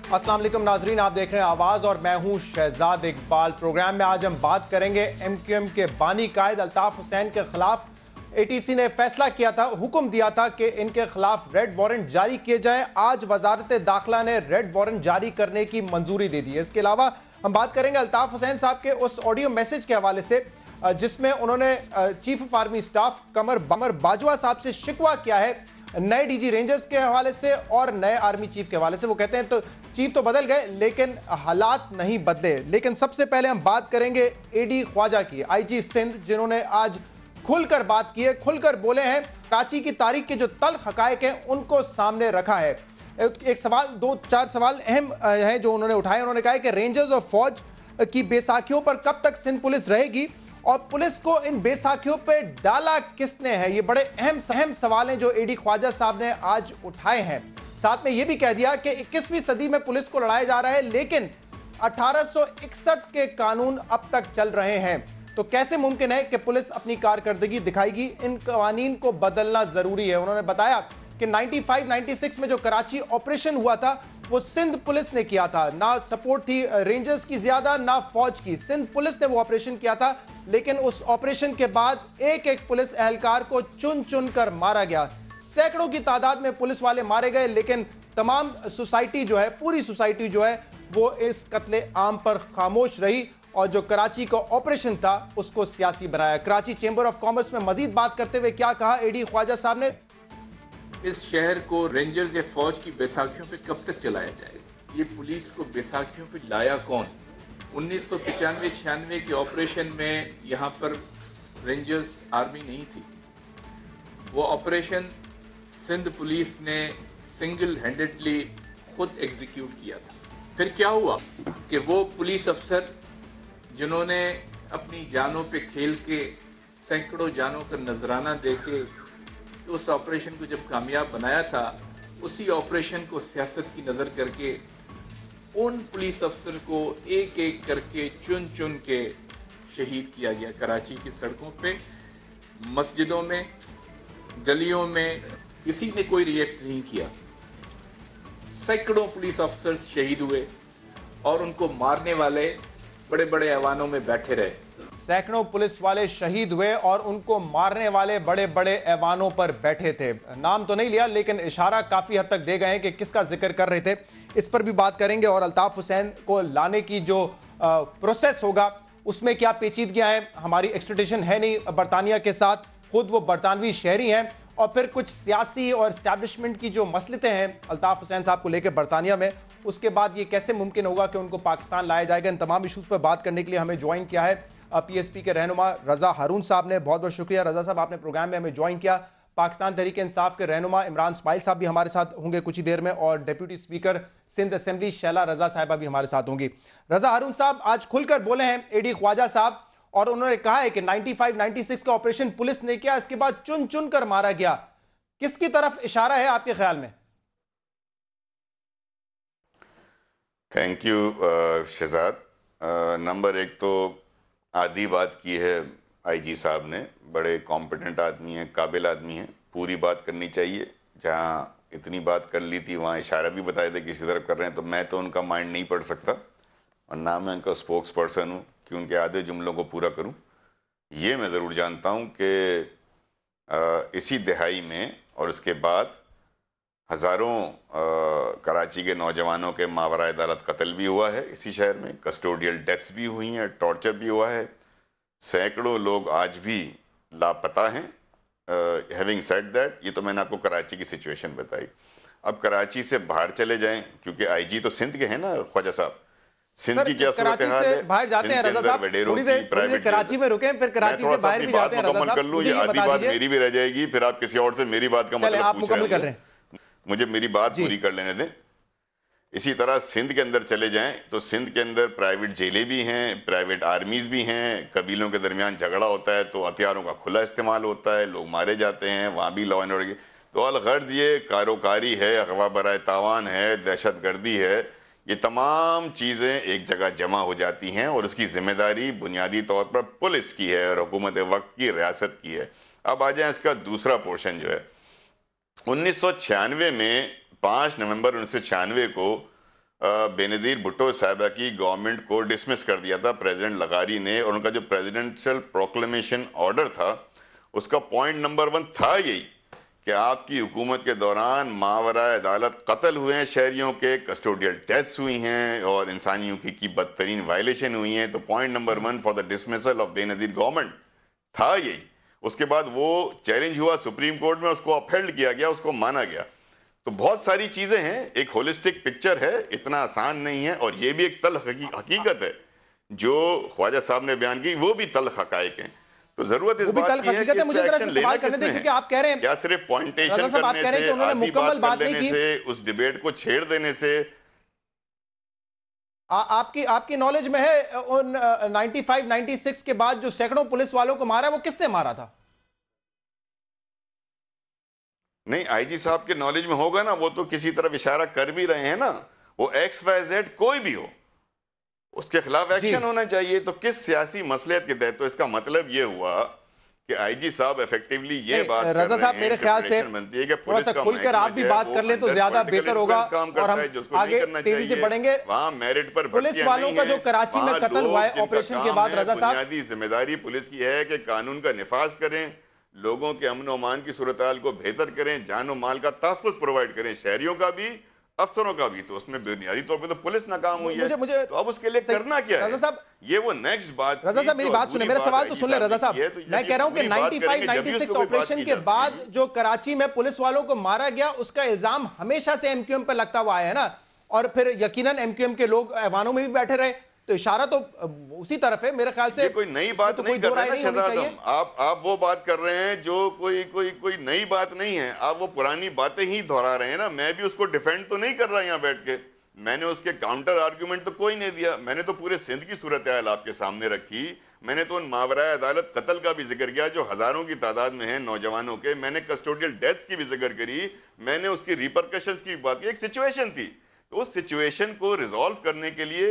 अस्सलाम वालेकुम नाजरीन, आप देख रहे हैं आवाज और मैं हूं शहजाद इकबाल। प्रोग्राम में आज हम बात करेंगे MQM के बानी कायद अल्ताफ हुसैन के खिलाफ ATC ने फैसला किया था, हुक्म दिया था कि इनके खिलाफ रेड वारंट जारी किए जाए। आज वजारत दाखिला ने रेड वारंट जारी करने की मंजूरी दे दी है। इसके अलावा हम बात करेंगे अल्ताफ हुसैन साहब के उस ऑडियो मैसेज के हवाले से जिसमें उन्होंने चीफ ऑफ आर्मी स्टाफ कमर बाजवा साहब से शिकवा किया है नए DG रेंजर्स के हवाले से और नए आर्मी चीफ के हवाले से। वो कहते हैं तो चीफ तो बदल गए लेकिन हालात नहीं बदले। लेकिन सबसे पहले हम बात करेंगे AD ख्वाजा की, IG सिंध, जिन्होंने आज खुलकर बात की है, खुलकर बोले हैं, कराची की तारीख के जो तल्ख हकायक हैं उनको सामने रखा है। एक सवाल, 2-4 सवाल अहम हैं जो उन्होंने उठाए। उन्होंने कहा है कि रेंजर्स और फौज की बैसाखियों पर कब तक सिंध पुलिस रहेगी और पुलिस को इन बैसाखियों पे डाला किसने है। ये बड़े अहम सवाल हैं जो AD ख्वाजा साहब ने आज उठाए हैं। साथ में ये भी कह दिया कि 21वीं सदी में पुलिस को लड़ाया जा रहा है लेकिन 1861 के कानून अब तक चल रहे हैं, तो कैसे मुमकिन है कि पुलिस अपनी कारकर्दगी दिखाएगी। इन कवानीन को बदलना जरूरी है। उन्होंने बताया कि 95-96 में जो कराची ऑपरेशन हुआ था वो सिंध पुलिस ने किया था, ना सपोर्ट थी रेंजर्स की ज्यादा ना फौज की, सिंध पुलिस ने वो ऑपरेशन किया था। लेकिन उस ऑपरेशन के बाद एक एक पुलिस एहलकार को चुन चुन कर मारा गया, सैकड़ों की तादाद में पुलिस वाले मारे गए, लेकिन तमाम सोसाइटी जो है, पूरी सोसाइटी जो है वो इस कत्ले आम पर खामोश रही और जो कराची का ऑपरेशन था उसको सियासी बनाया। कराची चेंबर ऑफ कॉमर्स में मजीद बात करते हुए क्या कहा AD ख्वाजा साहब ने, इस शहर को रेंजर्स या फौज की बैसाखियों पे कब तक चलाया जाएगा। ये पुलिस को बैसाखियों पे लाया कौन। 1995-96 के ऑपरेशन में यहाँ पर रेंजर्स आर्मी नहीं थी, वो ऑपरेशन सिंध पुलिस ने सिंगल हैंडेडली खुद एग्जीक्यूट किया था। फिर क्या हुआ कि वो पुलिस अफसर जिन्होंने अपनी जानों पे खेल के सैकड़ों जानों का नजराना देके उस ऑपरेशन को जब कामयाब बनाया था, उसी ऑपरेशन को सियासत की नजर करके उन पुलिस अफसर को एक एक करके चुन चुन के शहीद किया गया। कराची की सड़कों पे, मस्जिदों में, गलियों में किसी ने कोई रिएक्ट नहीं किया। सैकड़ों पुलिस अफसर शहीद हुए और उनको मारने वाले बड़े बड़े ऐवानों में बैठे रहे। सैकड़ों पुलिस वाले शहीद हुए और उनको मारने वाले बड़े बड़े ऐवानों पर बैठे थे। नाम तो नहीं लिया लेकिन इशारा काफी हद तक दे गए हैं कि किसका जिक्र कर रहे थे। इस पर भी बात करेंगे और अल्ताफ हुसैन को लाने की जो प्रोसेस होगा उसमें क्या पेचीदगियां हैं। हमारी एक्सट्रेडिशन है नहीं बरतानिया के साथ, खुद वो बरतानवी शहरी हैं, और फिर कुछ सियासी और एस्टैब्लिशमेंट की जो मसलतें हैं अल्ताफ हुसैन साहब को लेकर बरतानिया में, उसके बाद ये कैसे मुमकिन होगा कि उनको पाकिस्तान लाया जाएगा। इन तमाम इशूज़ पर बात करने के लिए हमें ज्वाइन किया है PSP के रहनुमा रजा हारून साहब ने। बहुत बहुत शुक्रिया रजा साहब, आपने प्रोग्राम में हमें ज्वाइन किया। पाकिस्तान तहरीक इंसाफ के रहनुमा इमरान इस्माइल साहब भी हमारे साथ होंगे कुछ ही देर में, और deputy speaker Sindh assembly Shaila Raza Sahiba भी हमारे साथ होंगी। रजा हारून साहब आज खुलकर बोले हैं AD ख्वाजा साहब, और उन्होंने कहा है कि 95-96 का ऑपरेशन पुलिस ने किया, इसके बाद चुन चुन कर मारा गया। किसकी तरफ इशारा है आपके ख्याल में? Thank you Shahzad. नंबर एक तो आधी बात की है IG साहब ने, बड़े कॉम्पिटेंट आदमी हैं, काबिल आदमी हैं, पूरी बात करनी चाहिए। जहाँ इतनी बात कर ली थी वहाँ इशारा भी बताए थे किसी तरफ कर रहे हैं, तो मैं तो उनका माइंड नहीं पढ़ सकता और ना मैं उनका स्पोक्स पर्सन हूँ कि उनके आधे जुमलों को पूरा करूँ। ये मैं ज़रूर जानता हूँ कि इसी दिहाई में और उसके बाद हज़ारों कराची के नौजवानों के मावरा अदालत कत्ल भी हुआ है इसी शहर में, कस्टोडियल डेथ्स भी हुई हैं, टॉर्चर भी हुआ है, सैकड़ों लोग आज भी लापता हैं। हैविंग सेड दैट, ये तो मैंने आपको कराची की सिचुएशन बताई। अब कराची से बाहर चले जाएं, क्योंकि IG तो सिंध के हैं ना ख्वाजा साहब, सिंध की क्या सूरत हाल है। बाहर जाते हैं रजा साहब, प्राइवेट कराची में रुके, फिर कराची से बाहर भी जाते हैं। मुकम्मल कर लूं, ये आधी बात मेरी भी रह जाएगी, फिर आप किसी और से मेरी बात का मतलब पूछ रहे हैं। मुझे मेरी बात पूरी कर लेने दें। इसी तरह सिंध के अंदर चले जाएं तो सिंध के अंदर प्राइवेट जेलें भी हैं, प्राइवेट आर्मीज भी हैं, कबीलों के दरमियान झगड़ा होता है तो हथियारों का खुला इस्तेमाल होता है, लोग मारे जाते हैं, वहाँ भी लॉ एंड ऑर्डर की तो अलगर्ज ये कारोकारी है, अगवा बराए तावान है, दहशत गर्दी है, ये तमाम चीज़ें एक जगह जमा हो जाती हैं और उसकी जिम्मेदारी बुनियादी तौर पर पुलिस की है और हुकूमत वक्त की, रियासत की है। अब आ जाए इसका दूसरा पोर्शन जो है, 1996 में 5 नवंबर 1996 को बेनज़ीर भुट्टो साहिबा की गवर्नमेंट को डिसमिस कर दिया था प्रेसिडेंट लगारी ने, और उनका जो प्रेसिडेंशियल प्रोक्लेमेशन ऑर्डर था उसका पॉइंट नंबर 1 था यही कि आपकी हुकूमत के दौरान मावरा अदालत कत्ल हुए हैं शहरियों के, कस्टोडियल डेथ्स हुई हैं और इंसानियों की बदतरीन वायलेशन हुई हैं। तो point number 1 for the dismissal of Benazir government था यही। उसके बाद वो चैलेंज हुआ सुप्रीम कोर्ट में, उसको अपहेल्ड किया गया, उसको माना गया। तो बहुत सारी चीजें हैं, एक होलिस्टिक पिक्चर है, इतना आसान नहीं है। और ये भी एक तल्ख हकीकत है जो ख्वाजा साहब ने बयान की, वो भी तल्ख हकायक हैं। तो जरूरत इस बात की है कि इस पे एक्शन लेना किसने है, आप कह रहे हैं क्या सिर्फ पॉइंटेशन करने से, आधी बात कर लेने से, उस डिबेट को छेड़ देने से। आपकी नॉलेज में है उन 95-96 के बाद जो सैकड़ों पुलिस वालों को मारा, वो किसने मारा था? नहीं, आईजी साहब के नॉलेज में होगा ना, वो तो किसी तरफ इशारा कर भी रहे हैं ना। वो XYZ कोई भी हो, उसके खिलाफ एक्शन होना चाहिए। तो किस सियासी मसलियत के तहत? तो इसका मतलब ये हुआ कि आईजी साहब इफेक्टिवली ये बात कर रहे हैं, मेरे ख्याल से बनती है कि पुलिस का खुलकर आप भी बात कर ले तो ज्यादा बेहतर होगा और हम आगे तेजी से बढ़ेंगे। वहां मेरिट पर पुलिस वालों का जो कराची में कत्ल हुआ है ऑपरेशन के बाद, रजा साहब, बुनियादी जिम्मेदारी पुलिस की है कि कानून का निफाज करें, लोगों के अमन अमान की सूरत हाल को बेहतर करें, जान और माल का तहफ़्फ़ुज़ प्रोवाइड करें, शहरियों का भी, अफसरों का भी। तो उसमें बुनियादी तौर पे तो पुलिस नाकाम हुई है। तो अब उसके लिए करना क्या है? ये वो नेक्स्ट बात। रजा साहब मेरी बात सुने, मेरा सवाल तो सुन ले रजा साहब। मैं कह रहा हूं कि 95-96 ऑपरेशन के बाद जो कराची में पुलिस वालों को मारा गया, उसका इल्जाम हमेशा से MQM पर लगता हुआ आया है ना, और फिर यकीनन MQM के लोग ऐवानों में भी बैठे रहे, तो इशारा तो उसी तरफ है मेरे ख्याल से। कोई नई बात नहीं कर रहे हैं शहजाद हम। आप वो बात कर रहे हैं जो कोई नई बात नहीं है। आप वो पुरानी बातें ही दोहरा रहे हैं ना। मैं भी उसको डिफेंड तो नहीं कर रहा यहाँ बैठ के, मैंने उसके काउंटर आर्ग्यूमेंट तो कोई नहीं दिया। मैंने तो पूरे सिंध की सूरत हाल आपके सामने रखी। मैंने तो उन मावरा अदालत कत्ल का भी जिक्र किया जो हजारों की तादाद में है नौजवानों के। मैंने कस्टोडियल डेथ्स की भी जिक्र करी। मैंने उसकी रिपरकशंस की बात की। एक सिचुएशन थी, तो उस सिचुएशन को रिजॉल्व करने के लिए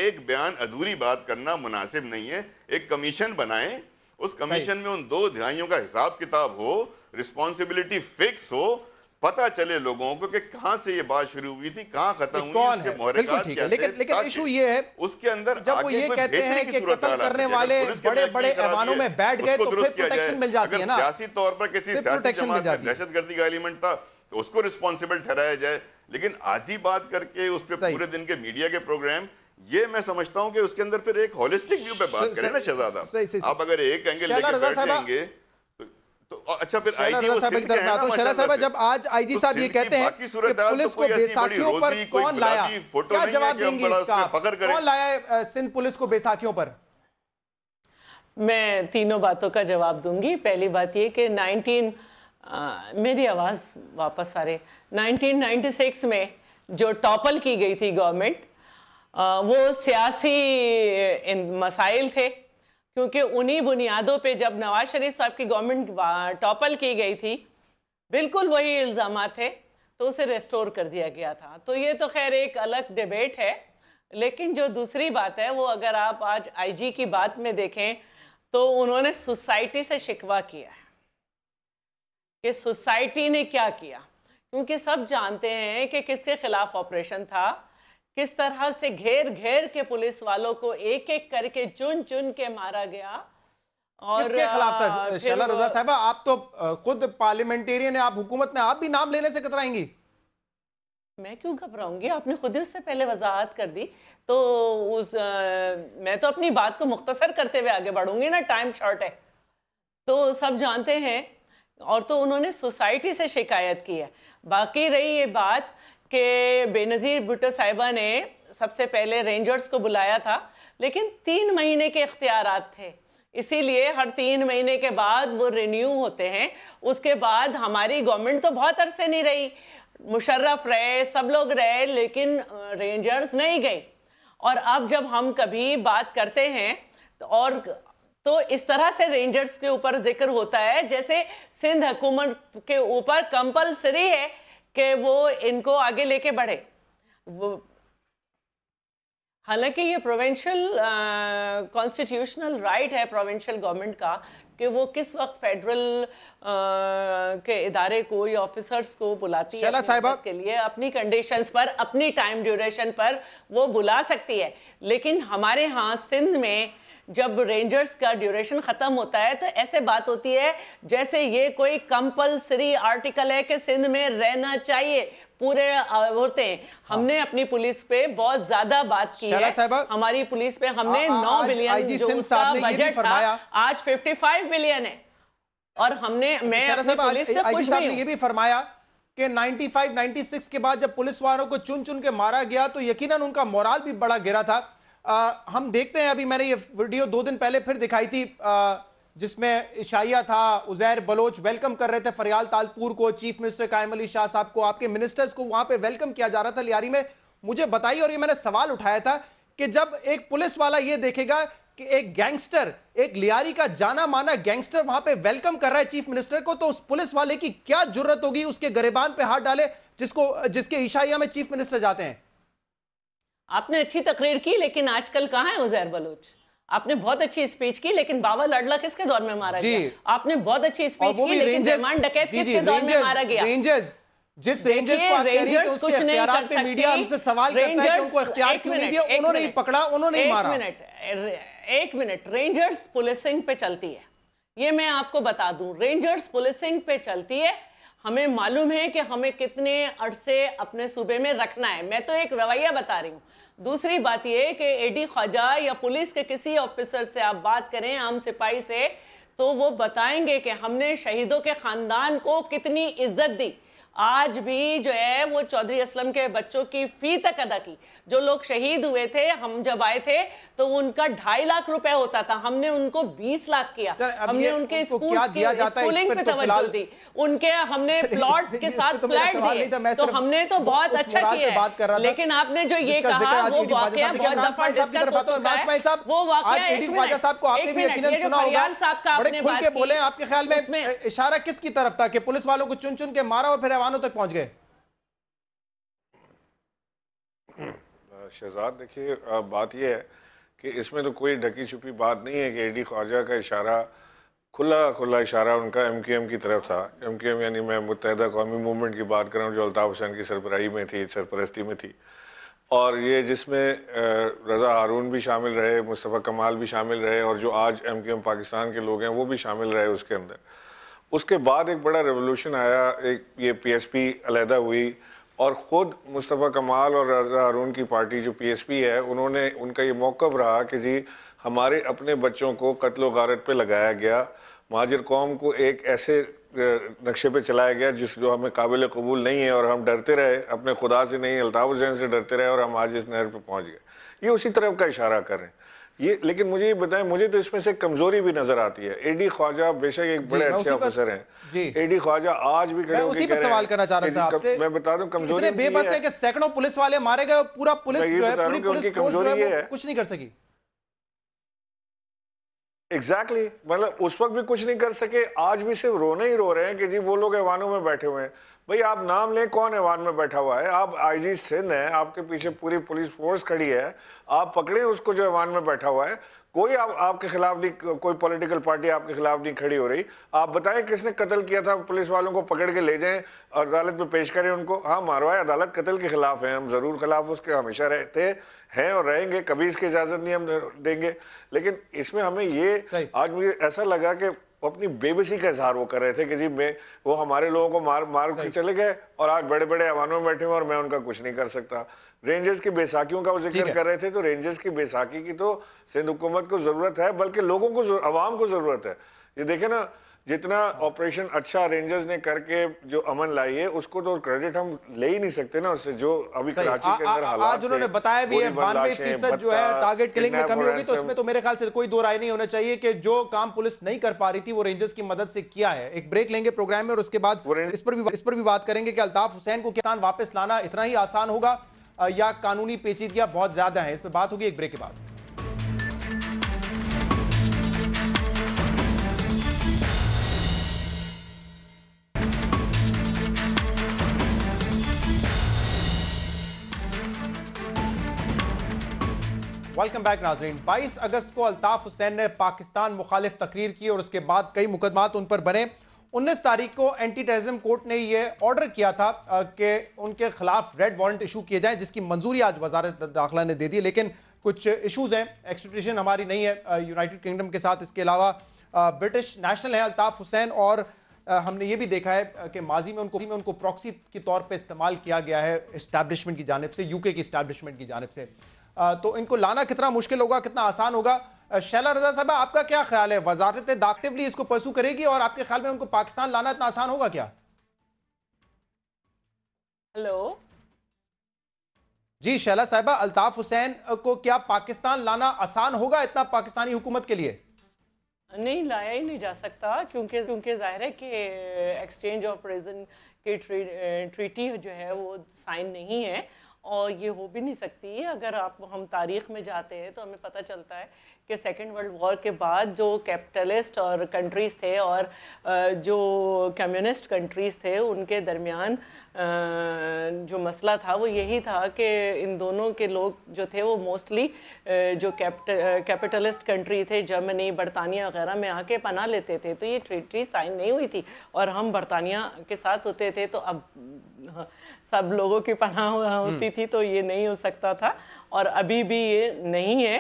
एक बयान अधूरी बात करना मुनासिब नहीं है। एक कमीशन बनाएं, उस कमीशन में उन 2 दिहाइयों का हिसाब किताब हो, रिस्पॉन्सिबिलिटी फिक्स हो, पता चले लोगों को कि कहां से ये बात शुरू हुई थी, कहां खत्म हुई, उसके मुहर्रिकात क्या थे। लेकिन इशू ये है उसके अंदर जब वो ये कहते हैं कि कत्ल करने वाले बड़े ऐवानों में बैठ गए तो फिर प्रोटेक्शन मिल जाती है ना। सियासी तौर पर किसी सियासी जमात में दहशतगर्दी का एलिमेंट था तो उसको रिस्पॉन्सिबल ठहराया जाए, लेकिन आधी बात करके उस पर पूरे दिन के मीडिया के प्रोग्राम, ये मैं समझता हूं कि उसके अंदर फिर एक होलिस्टिक व्यू पे बात करें ना शहजादा। आप अगर एक एंगल लेके बैठ जाएंगे तो अच्छा फिर आईजी वो सिंध के हैं ना माशाल्लाह से। जब आज आईजी साहब ये कहते हैं कि पुलिस को बेसाखियों पर कौन लाया, क्या जवाब देंगे इसका? कौन लाया सिंध पुलिस को बेसाखियों पर? मैं तीनों बातों का जवाब दूंगी। पहली बात ये कि मेरी आवाज़ वापस आ रही। 1996 में जो टॉपल की गई थी गवर्नमेंट, वो सियासी मसाइल थे, क्योंकि उन्हीं बुनियादों पे जब नवाज शरीफ साहब की गवर्नमेंट टॉपल की गई थी, बिल्कुल वही इल्ज़ामात थे, तो उसे रेस्टोर कर दिया गया था। तो ये तो खैर एक अलग डिबेट है। लेकिन जो दूसरी बात है वो, अगर आप आज आईजी की बात में देखें तो उन्होंने सोसाइटी से शिकवा किया है कि सोसाइटी ने क्या किया, क्योंकि सब जानते हैं कि किसके खिलाफ ऑपरेशन था, किस तरह से घेर घेर के पुलिस वालों को एक एक करके चुन चुन के मारा गया। और किसके खिलाफ था शैला रजा साहिबा? आप तो खुद पार्लियामेंटेरियन है, आप हुकूमत में आप भी नाम लेने से कतराएंगी? मैं क्यों घबराऊंगी? आपने खुद ही उससे पहले वजाहत कर दी, तो मैं तो अपनी बात को मुख्तसर करते हुए आगे बढ़ूंगी ना, टाइम शॉर्ट है। तो सब जानते हैं, और तो उन्होंने सोसाइटी से शिकायत की है। बाकी रही ये बात कि बेनज़ीर भुट्टो साहिबा ने सबसे पहले रेंजर्स को बुलाया था, लेकिन 3 महीने के इख्तियारात थे, इसीलिए हर 3 महीने के बाद वो रिन्यू होते हैं। उसके बाद हमारी गवर्नमेंट तो बहुत अरसे नहीं रही, मुशर्रफ रहे, सब लोग रहे, लेकिन रेंजर्स नहीं गई। और अब जब हम कभी बात करते हैं तो इस तरह से रेंजर्स के ऊपर जिक्र होता है जैसे सिंध हुकूमत के ऊपर कंपलसरी है कि वो इनको आगे लेके बढ़े। हालांकि ये प्रोविंशियल कॉन्स्टिट्यूशनल राइट है प्रोविंशियल गवर्नमेंट का कि वो किस वक्त फेडरल के इदारे को या ऑफिसर्स को बुलाती है के लिए अपनी कंडीशंस पर, अपनी टाइम ड्यूरेशन पर वो बुला सकती है। लेकिन हमारे यहाँ सिंध में जब रेंजर्स का ड्यूरेशन खत्म होता है तो ऐसे बात होती है जैसे ये कोई कंपलसरी आर्टिकल है कि सिंध में रहना चाहिए पूरे होते हैं। हमने अपनी पुलिस पे बहुत ज्यादा बात की है, हमारी पुलिस पे हमने 9 बिलियन जो उसका बजट था आज 55 बिलियन है। और हमने मैं अपनी पुलिस से कुछ भी ये भी फरमाया कि 95-96 के बाद जब पुलिस वालों को चुन चुन के मारा गया तो यकीनन उनका मोराल भी बड़ा गिरा था। हम देखते हैं, अभी मैंने ये वीडियो 2 दिन पहले फिर दिखाई थी जिसमें इशाइया था, उजैर बलोच वेलकम कर रहे थे फरियाल तालपुर को, चीफ मिनिस्टर कायम अली शाह साहब को, आपके मिनिस्टर्स को वहां पे वेलकम किया जा रहा था लियारी में। मुझे बताइए, और ये मैंने सवाल उठाया था कि जब एक पुलिस वाला ये देखेगा कि एक गैंगस्टर, एक लियारी का जाना माना गैंगस्टर वहां पे वेलकम कर रहा है चीफ मिनिस्टर को, तो उस पुलिस वाले की क्या जुर्रत होगी उसके गिरेबान पे हाथ डाले जिसके इशाइया में चीफ मिनिस्टर जाते हैं। आपने अच्छी तकरीर की, लेकिन आजकल कहां है उजैर बलोच? आपने बहुत अच्छी स्पीच की, लेकिन बाबा लाडला किसके दौर में मारा गया? आपने बहुत अच्छी स्पीच की, लेकिन रहमान डकैत किसके दौर में मारा गया? जिस रेंजर्स को आप कह रही हैं कि उसके इख्तियारात पे मीडिया हमसे सवाल करता है कि उनको इख्तियार क्यों नहीं दिया, उन्होंने ही पकड़ा, उन्होंने ही मारा। एक मिनट, रेंजर्स पुलिसिंग पे चलती है, ये मैं आपको बता दूं, रेंजर्स पुलिसिंग पे चलती है। हमें मालूम है कि हमें कितने अरसे अपने सूबे में रखना है, मैं तो एक रवैया बता रही हूँ। दूसरी बात यह कि एडी ख्वाजा या पुलिस के किसी ऑफिसर से आप बात करें, आम सिपाही से, तो वो बताएंगे कि हमने शहीदों के खानदान को कितनी इज्जत दी। आज भी जो है वो चौधरी असलम के बच्चों की फी तक अदा की। जो लोग शहीद हुए थे, हम जब आए थे तो उनका 2.5 लाख रुपए होता था, हमने उनको 20 लाख किया। हमने उनके स्कूलिंग पे तवज्जो दी, उनके हमने प्लॉट के साथ फ्लैट दिए, तो हमने तो बहुत अच्छा किया है। लेकिन आपने जो ये कहा वो वाकया बहुत दफा डिस्कस हो चुका है, वो वाकया फरियाल साहब का आपने बात की, बोले आपके ख्याल में इशारा किसकी तरफ था कि पुलिस वालों को चुन चुन के मारा और फिर तक पहुंच गए? शहजाद, देखिए बात यह है कि इसमें तो कोई ढकी छुपी बात नहीं है कि एडी ख्वाजा का इशारा खुला इशारा उनका एमक्यूएम की तरफ था। एमक्यूएम यानी मैं मुत्तहिदा कौमी मूवमेंट की बात कर रहा हूँ जो अल्ताफ हुसैन की सरपरस्ती में थी, और ये जिसमें रज़ा हारून भी शामिल रहे, मुस्तफ़ा कमाल भी शामिल रहे, और जो आज एमक्यूएम पाकिस्तान के लोग हैं वो भी शामिल रहे उसके अंदर। उसके बाद एक बड़ा रेवोल्यूशन आया, एक ये पीएसपी अलहदा हुई, और ख़ुद मुस्तफ़ा कमाल और रज़ा हारून की पार्टी जो पीएसपी है, उन्होंने उनका ये मौक़िफ़ रहा कि जी हमारे अपने बच्चों को कत्ल व गारत पे लगाया गया, महाजिर कौम को एक ऐसे नक्शे पे चलाया गया जो हमें काबिल कबूल नहीं है, और हम डरते रहे, अपने खुदा से नहीं अल्ताफ हुसैन से डरते रहे, और हम आज इस नहर पे पहुँच गए। ये उसी तरफ का इशारा कर रहे हैं ये। लेकिन मुझे ये बताएं, मुझे तो इसमें से कमजोरी भी नजर आती है। एडी ख्वाजा बेशक एक बड़े अच्छे ऑफिसर हैं, एडी ख्वाजा आज भी खड़े होकर सवाल करना चाह रहा था आपसे। मैं बता दूं कमजोरी बेबस है कि सैकड़ों पुलिस वाले मारे गए, पूरा पुलिस जो है, पूरी पुलिस फोर्स जो है कुछ नहीं कर सकी। एग्जैक्टली, मतलब उस वक्त भी कुछ नहीं कर सके, आज भी सिर्फ रोने ही रो रहे हैं कि जी वो लोग ऐवानों में बैठे हुए हैं। भाई आप नाम लें, कौन ऐवान में बैठा हुआ है? आप आईजी सिंध हैं, आपके पीछे पूरी पुलिस फोर्स खड़ी है, आप पकड़े उसको जो ऐवान में बैठा हुआ है। कोई आपके खिलाफ नहीं, कोई पॉलिटिकल पार्टी आपके खिलाफ नहीं खड़ी हो रही। आप बताएं किसने कत्ल किया था? पुलिस वालों को पकड़ के ले जाएं, अदालत में पेश करें उनको। हाँ मारवाए, अदालत कत्ल के खिलाफ है, हम जरूर खिलाफ उसके हमेशा रहते हैं और रहेंगे, कभी इसकी इजाजत नहीं हम देंगे। लेकिन इसमें हमें ये आज मुझे ऐसा लगा कि अपनी बेबसी का इजहार वो कर रहे थे कि जी वो हमारे लोगों को मार के चले गए, और आज बड़े बड़े ऐवानों में बैठे हुए और मैं उनका कुछ नहीं कर सकता। रेंजर्स की बेसाखियों का वो जिक्र कर रहे थे, तो रेंजर्स की बेसाखी की तो सिंध हुकूमत को जरूरत है, बल्कि लोगों को, अवाम को जरूरत है। ये देखे ना, जितना ऑपरेशन अच्छा रेंजर्स ने करके जो अमन लाई है, उसको तो क्रेडिट हम ले ही नहीं सकते ना उससे, जो अभी कराची के अंदर हालात आज उन्होंने बताया भी है 92% जो है टारगेट किलिंग में कमी होगी, तो उसमें तो मेरे ख्याल से कोई दो राय नहीं होना चाहिए कि जो काम पुलिस नहीं कर पा रही थी वो रेंजर्स की मदद से किया है। एक ब्रेक लेंगे प्रोग्राम में और उसके बाद इस पर भी बात करेंगे कि अल्ताफ हुसैन को किसान वापस लाना इतना ही आसान होगा या कानूनी पेचीदगियां बहुत ज्यादा है। इस पर बात होगी एक ब्रेक के बाद। वेलकम बैक नाजरीन। 22 अगस्त को अल्ताफ हुसैन ने पाकिस्तान मुखालिफ तकरीर की और उसके बाद कई मुकदमात उन पर बने। 19 तारीख को एंटी टेररिज्म कोर्ट ने यह ऑर्डर किया था कि उनके खिलाफ रेड वारंट इशू किए जाए, जिसकी मंजूरी आज वजारत दाखिला ने दे दी। लेकिन कुछ इशूज हैं, एक्सट्रेडिशन हमारी नहीं है यूनाइटेड किंगडम के साथ। इसके अलावा ब्रिटिश नेशनल है अल्ताफ हुसैन, और हमने ये भी देखा है कि माजी में उनको प्रॉक्सी के तौर पे इस्तेमाल किया गया है इस्टेब्लिशमेंट की जानिब से, यूके की इस्टेब्लिशमेंट की जानिब से। तो इनको लाना कितना मुश्किल होगा, कितना आसान होगा? शैला रजा साहब, आपका क्या ख्याल है? वजारत एक्टिवली इसको परसू करेगी और आपके ख्याल में उनको पाकिस्तान लाना इतना आसान होगा क्या? हेलो जी शैला साहिबा, अल्ताफ हुसैन को क्या पाकिस्तान लाना आसान होगा इतना पाकिस्तानी हुकूमत के लिए? नहीं, लाया ही नहीं जा सकता, क्योंकि जाहिर है कि एक्सचेंज ऑफ प्रिजन की ट्रीटी जो है वो साइन नहीं है, और ये हो भी नहीं सकती। अगर हम तारीख़ में जाते हैं तो हमें पता चलता है कि सेकेंड वर्ल्ड वॉर के बाद जो कैपिटलिस्ट और कंट्रीज़ थे और जो कम्युनिस्ट कंट्रीज़ थे, उनके दरमियान जो मसला था वो यही था कि इन दोनों के लोग जो थे वो मोस्टली जो कैपिटलिस्ट कंट्री थे, जर्मनी, बरतानिया वगैरह में आके पनाह लेते थे। तो ये ट्रीटी साइन नहीं हुई थी और हम बरतानिया के साथ होते थे, तो अब सब लोगों की पनाह होती थी, तो ये नहीं हो सकता था, और अभी भी ये नहीं है,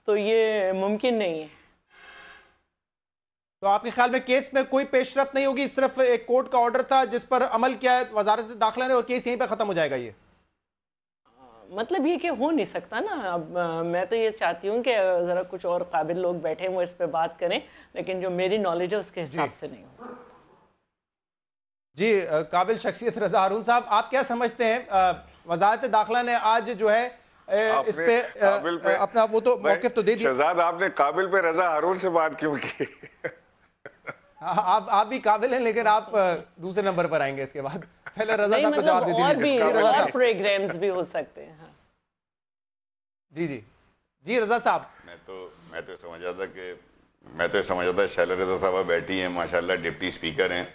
तो ये मुमकिन नहीं है। तो आपके ख्याल में केस में कोई पेशरफ्त नहीं होगी, सिर्फ एक कोर्ट का ऑर्डर था जिस पर अमल किया है वजारत दाखिला ने और केस यहीं पे खत्म हो जाएगा? ये मतलब ये कि हो नहीं सकता ना। अब मैं तो ये चाहती हूँ कि ज़रा कुछ और काबिल लोग बैठे वो इस पे बात करें, लेकिन जो मेरी नॉलेज है उसके हिसाब से नहीं हो सकता। जी काबिल शख्सियत रजा हारून साहब, आप क्या समझते हैं? वजारत दाखिला ने आज जो है इस पे अपना वो तो मौक़िफ़ तो दे दिया। शहजाद, आपने काबिल पे रजा हारून से बात क्यों की? आप भी काबिल हैं, लेकिन आप दूसरे नंबर पर आएंगे इसके बाद। पहले रजा साहब को जवाब दे दीजिए। और प्रोग्राम्स भी हो सकते हैं। हाँ। जी जी जी रजा साहब, मैं तो समझ रहा था शैला रजा साहब बैठी हैं, माशाल्लाह डिप्टी स्पीकर हैं,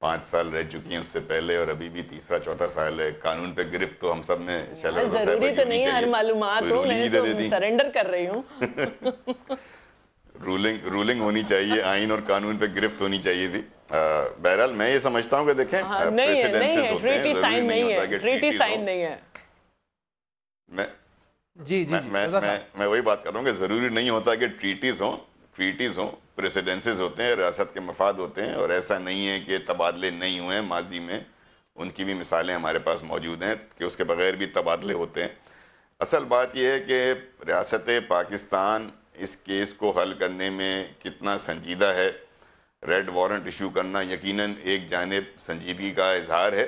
5 साल रह चुकी हैं उससे पहले, और अभी भी तीसरा चौथा साल है। कानून पे गिरफ्त तो हम सब ने शैला रजा साहब जरूरी तो नहीं है हर मालूमात हो, मैं तो सरेंडर कर रही हूँ। रूलिंग होनी चाहिए, आइन और कानून पे गिरफ्त होनी चाहिए थी। बहरहाल मैं ये समझता हूँ कि देखें प्रेसिडेंसेस होते हैं, जरूरी नहीं होता कि ट्रीटी साइन नहीं है। मैं वही बात कर रहा हूँ कि जरूरी नहीं होता कि ट्रीटीज हों, प्रेसिडेंसेस होते हैं, रियासत के मफाद होते हैं, और ऐसा नहीं है कि तबादले नहीं हुए हैं माजी में। उनकी भी मिसालें हमारे पास मौजूद हैं कि उसके बगैर भी तबादले होते हैं। असल बात यह है कि रियासत पाकिस्तान इस केस को हल करने में कितना संजीदा है। रेड वारंट इशू करना यकीनन एक जानिब संजीदगी का इजहार है,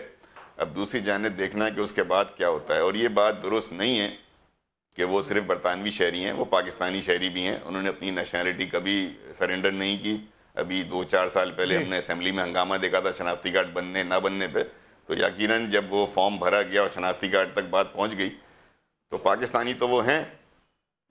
अब दूसरी जानिब देखना है कि उसके बाद क्या होता है। और ये बात दुरुस्त नहीं है कि वो सिर्फ बरतानवी शहरी हैं, वो पाकिस्तानी शहरी भी हैं। उन्होंने अपनी नेशनलिटी कभी सरेंडर नहीं की। अभी 2-4 साल पहले हमने असेंबली में हंगामा देखा था शनाख्ती कार्ड बनने ना बनने पे, तो यकीनन जब वो फॉर्म भरा गया और शनाख्ती कार्ड तक बात पहुंच गई, तो पाकिस्तानी तो वो हैं,